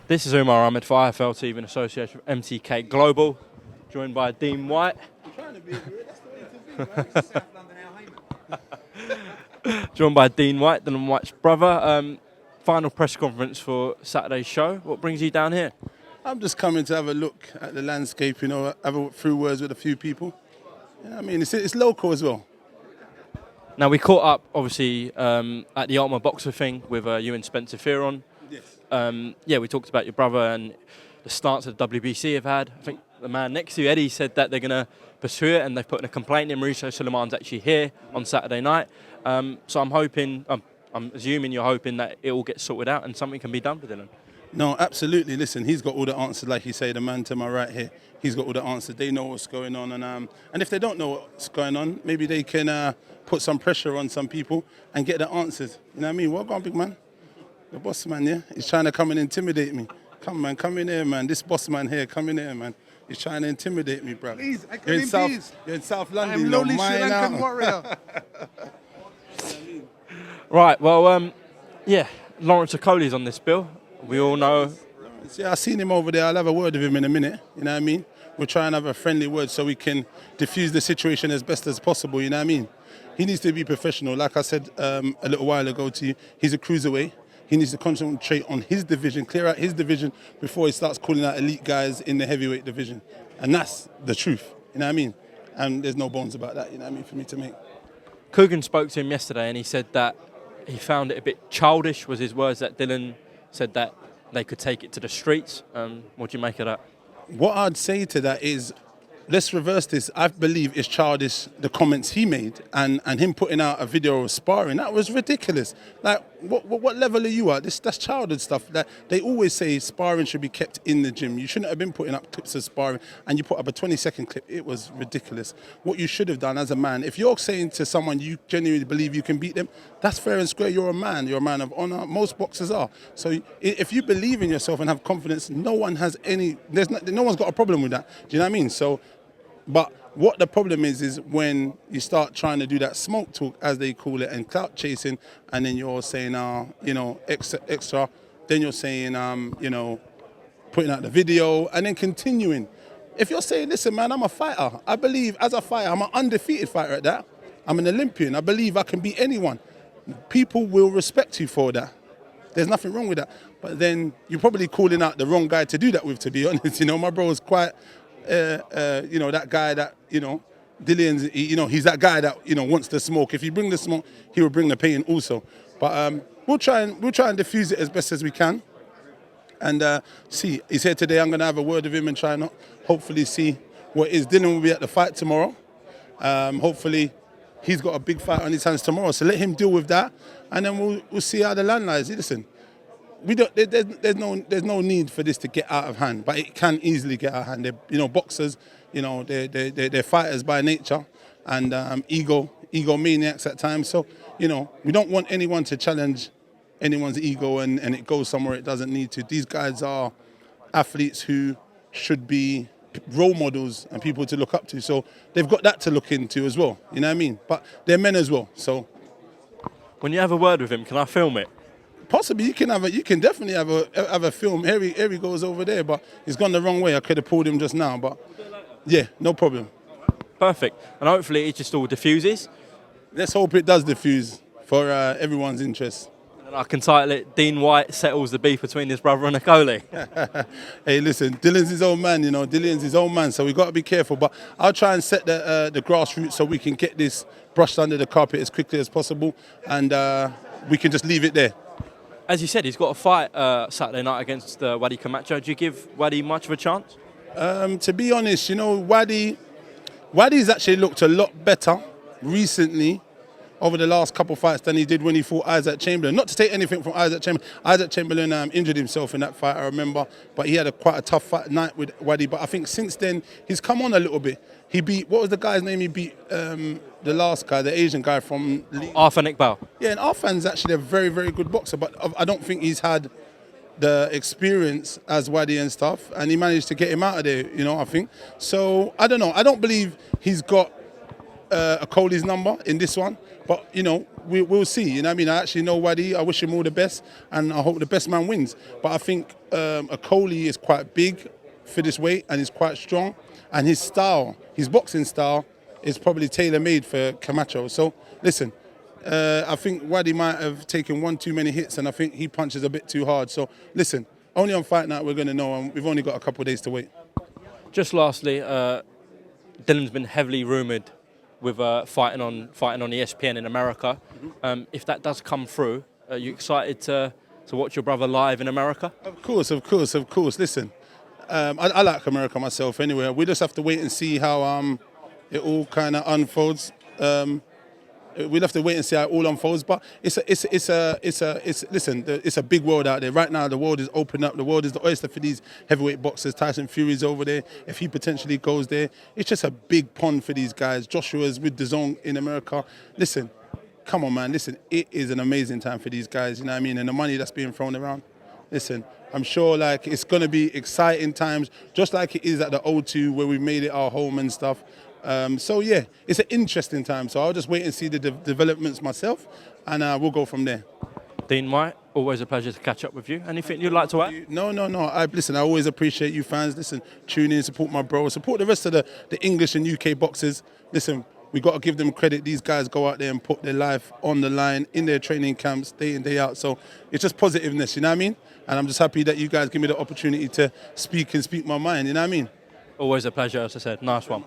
This is AHMED for IFL TV in association with MTK Global, joined by Dean Whyte. Joined by Dean Whyte, Dylan Whyte's brother. Final press conference for Saturday's show. What brings you down here? I'm just coming to have a look at the landscape, you know, have a few words with a few people. You know what I mean? It's local as well. Now, we caught up, obviously, at the Ultimate Boxer thing with you and Spencer Fearon. Yes. Yeah, we talked about your brother and the stance that the WBC have had. I think the man next to you, Eddie, said that they're going to pursue it and they've put in a complaint in. Mauricio Suleiman's actually here on Saturday night. So I'm hoping, I'm assuming you're hoping that it all gets sorted out and something can be done with Dylan. No, absolutely. Listen, he's got all the answers, like you say, the man to my right here. He's got all the answers. They know what's going on. And if they don't know what's going on, maybe they can put some pressure on some people and get the answers. You know what I mean? Well on, big man. The boss man, yeah? He's trying to come and intimidate me. Come, man, come in here, man. This boss man here, come in here, man. He's trying to intimidate me, bro. Please, I you're couldn't please. You're in South London. I'm lonely Sri Lankan warrior. Right, well, yeah, Lawrence Okolie's on this bill. We all know. Yeah, I've seen him over there. I'll have a word with him in a minute. You know what I mean? We'll try and have a friendly word so we can diffuse the situation as best as possible. You know what I mean? He needs to be professional. Like I said a little while ago to you, he's a cruiserweight. He needs to concentrate on his division, clear out his division before he starts calling out elite guys in the heavyweight division. And that's the truth. You know what I mean? And there's no bones about that, you know what I mean, for me to make. Coogan spoke to him yesterday and he said that he found it a bit childish, was his words, that Dylan said that they could take it to the streets. What do you make of that? What I'd say to that is, let's reverse this. I believe it's childish, the comments he made, and him putting out a video of sparring. That was ridiculous. Like, what level are you at? That's childhood stuff. That they always say sparring should be kept in the gym. You shouldn't have been putting up clips of sparring, and you put up a 20-second clip. It was ridiculous. What you should have done as a man, if you're saying to someone you genuinely believe you can beat them, that's fair and square. You're a man. You're a man of honor. Most boxers are. So if you believe in yourself and have confidence, no one has no one's got a problem with that. Do you know what I mean? So. But what the problem is when you start trying to do that smoke talk, as they call it, and clout chasing, and then you're saying, you know, extra, then you're saying, you know, putting out the video, and then continuing. If you're saying, listen, man, I'm a fighter. I believe as a fighter, I'm an undefeated fighter at that. I'm an Olympian. I believe I can beat anyone. People will respect you for that. There's nothing wrong with that. But then you're probably calling out the wrong guy to do that with, to be honest. You know, my bro is quite... you know, that guy that, you know, Dillian's, you know, he's that guy that, you know, wants the smoke. If you bring the smoke, he will bring the pain also. But we'll try and diffuse it as best as we can. And see, he's here today. I'm going to have a word with him and try and hopefully see what it is. Dylan will be at the fight tomorrow. Hopefully he's got a big fight on his hands tomorrow. So let him deal with that. And then we'll see how the land lies. Listen. There's no need for this to get out of hand, but it can easily get out of hand. You know, boxers, you know, they're fighters by nature, and egomaniacs at times. So, you know, we don't want anyone to challenge anyone's ego and it goes somewhere it doesn't need to. These guys are athletes who should be role models and people to look up to. So they've got that to look into as well. You know what I mean? But they're men as well. So when you have a word with him, can I film it? Possibly, you can definitely have a film. Here he goes over there, but he's gone the wrong way. I could have pulled him just now, but yeah, no problem. Perfect, and hopefully it just all diffuses. Let's hope it does diffuse for everyone's interest. And I can title it, Dean Whyte settles the beef between his brother and Okolie. Hey, listen, Dylan's his own man, you know, Dylan's his own man, so we've got to be careful, but I'll try and set the grassroots so we can get this brushed under the carpet as quickly as possible, and we can just leave it there. As you said, he's got a fight Saturday night against Wadi Camacho. Do you give Wadi much of a chance? To be honest, you know, Wadi's actually looked a lot better recently over the last couple of fights than he did when he fought Isaac Chamberlain. Not to take anything from Isaac Chamberlain. Isaac Chamberlain injured himself in that fight, I remember, but he had quite a tough fight night with Wadi. But I think since then, he's come on a little bit. He beat, what was the guy's name he beat? The last guy, the Asian guy from... Arthur Nickbal. Yeah, and Arfan's actually a very, very good boxer, but I don't think he's had the experience as Wadi and stuff, and he managed to get him out of there, you know, I think. So, I don't know. I don't believe he's got Okolie's number in this one, but you know we'll see. You know what I mean? I actually know Whyte. I wish him all the best, and I hope the best man wins. But I think Okolie is quite big for this weight, and he's quite strong, and his style, his boxing style, is probably tailor-made for Camacho. So listen, I think Whyte might have taken one too many hits, and I think he punches a bit too hard. So listen, only on fight night we're going to know, and we've only got a couple of days to wait. Just lastly, Dylan's been heavily rumoured with fighting on ESPN in America. If that does come through, are you excited to watch your brother live in America? Of course. Listen, I like America myself anyway. We just have to wait and see how it all kind of unfolds. We'll have to wait and see how it all unfolds. But listen, it's a big world out there. Right now, the world is open up. The world is the oyster for these heavyweight boxers. Tyson Fury's over there. If he potentially goes there, it's just a big pond for these guys. Joshua's with DAZN in America. Listen, come on, man. Listen, it is an amazing time for these guys. You know what I mean? And the money that's being thrown around. Listen, I'm sure like it's going to be exciting times, just like it is at the O2 where we made it our home and stuff. So yeah, it's an interesting time. So I'll just wait and see the developments myself, and we'll go from there. Dean Whyte, always a pleasure to catch up with you. Anything you'd like to add? No. Listen, I always appreciate you fans. Listen, tune in, support my bro, support the rest of the English and UK boxers. Listen, we got to give them credit. These guys go out there and put their life on the line in their training camps, day in, day out. So it's just positiveness, you know what I mean? And I'm just happy that you guys give me the opportunity to speak my mind, you know what I mean? Always a pleasure, as I said. Nice one.